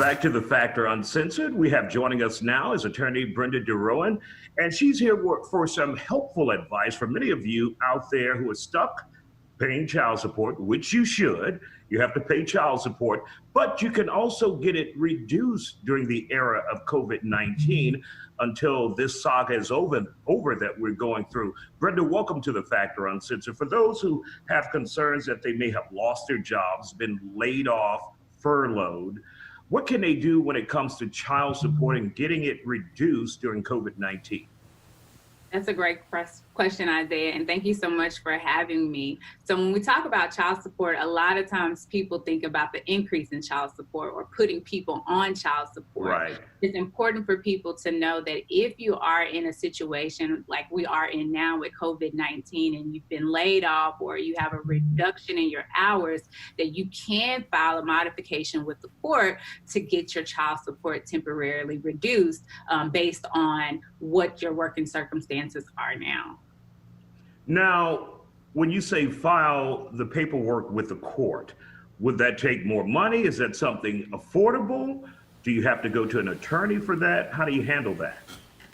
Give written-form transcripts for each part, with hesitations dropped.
back to The Factor Uncensored. We have joining us now is attorney Brenda DeRouen, and she's here for some helpful advice for many of you out there who are stuck paying child support, which you should. You have to pay child support, but you can also get it reduced during the era of COVID-19 until this saga is over that we're going through. Brenda, welcome to The Factor Uncensored. For those who have concerns that they may have lost their jobs, been laid off, furloughed, what can they do when it comes to child support and getting it reduced during COVID-19? That's a great question, Isiah, and thank you so much for having me. So when we talk about child support, a lot of times people think about the increase in child support or putting people on child support. Right. It's important for people to know that if you are in a situation like we are in now with COVID-19 and you've been laid off or you have a reduction in your hours, that you can file a modification with the court to get your child support temporarily reduced based on what your working circumstances are now. Now, when you say file the paperwork with the court, would that take more money? Is that something affordable? Do you have to go to an attorney for that? How do you handle that?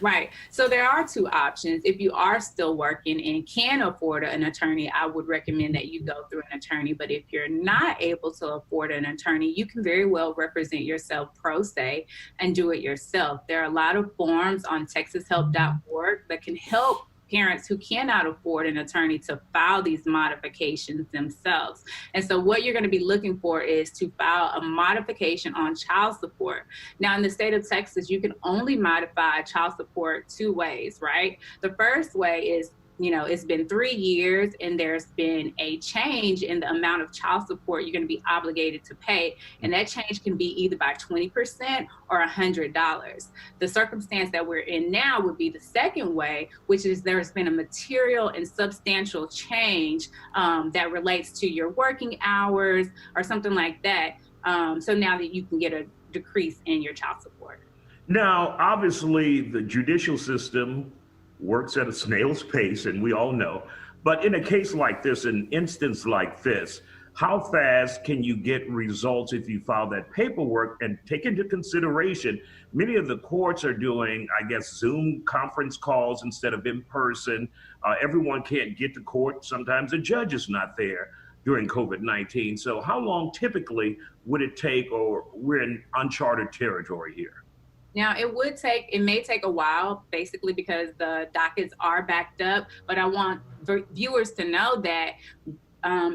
Right. So there are two options. If you are still working and can afford an attorney, I would recommend that you go through an attorney. But if you're not able to afford an attorney, you can very well represent yourself pro se and do it yourself. There are a lot of forms on texashelp.org that can help parents who cannot afford an attorney to file these modifications themselves. And so what you're going to be looking for is to file a modification on child support. Now, in the state of Texas, you can only modify child support two ways, right? The first way is, it's been 3 years and there's been a change in the amount of child support you're going to be obligated to pay. And that change can be either by 20% or $100. The circumstance that we're in now would be the second way, which is there's been a material and substantial change that relates to your working hours or something like that. So now that you can get a decrease in your child support. Now, obviously, the judicial system works at a snail's pace, and we all know. But in a case like this, an instance like this, how fast can you get results if you file that paperwork? And take into consideration, many of the courts are doing, I guess, Zoom conference calls instead of in person. Everyone can't get to court. Sometimes the judge is not there during COVID-19. So how long typically would it take, or we're in uncharted territory here? Now, it may take a while, basically because the dockets are backed up, but I want viewers to know that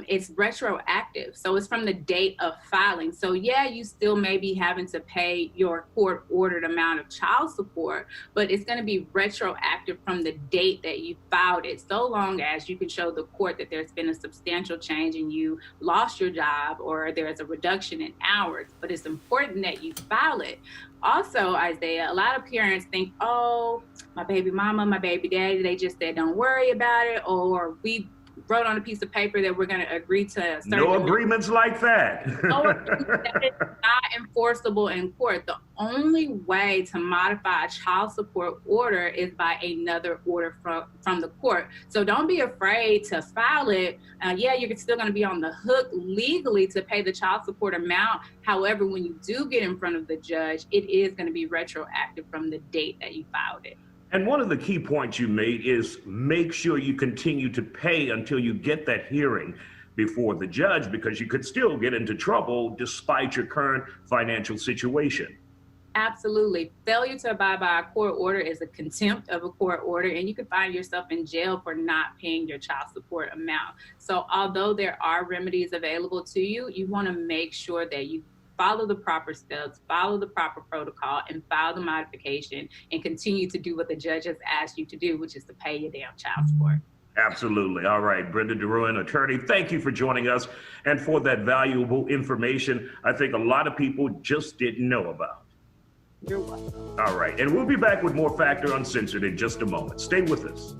it's retroactive. So it's from the date of filing. So yeah, you still may be having to pay your court ordered amount of child support, but it's going to be retroactive from the date that you filed it, so long as you can show the court that there's been a substantial change and you lost your job or there's a reduction in hours. But it's important that you file it. Also, Isiah, a lot of parents think, oh, my baby mama, my baby daddy, they just said, don't worry about it. Or we wrote on a piece of paper that we're going to agree to. No agreements like that. No agreements that is not enforceable in court. The only way to modify a child support order is by another order from the court. So don't be afraid to file it. Yeah, you're still going to be on the hook legally to pay the child support amount. However, when you do get in front of the judge, it is going to be retroactive from the date that you filed it. And one of the key points you made is make sure you continue to pay until you get that hearing before the judge, because you could still get into trouble despite your current financial situation. Absolutely. Failure to abide by a court order is a contempt of a court order, and you can find yourself in jail for not paying your child support amount. So although there are remedies available to you, you want to make sure that you follow the proper steps, follow the proper protocol, and file the modification, and continue to do what the judge has asked you to do, which is to pay your damn child support. Absolutely. All right, Brenda DeRouen, attorney, thank you for joining us and for that valuable information I think a lot of people just didn't know about. You're welcome. All right, and we'll be back with more Factor Uncensored in just a moment. Stay with us.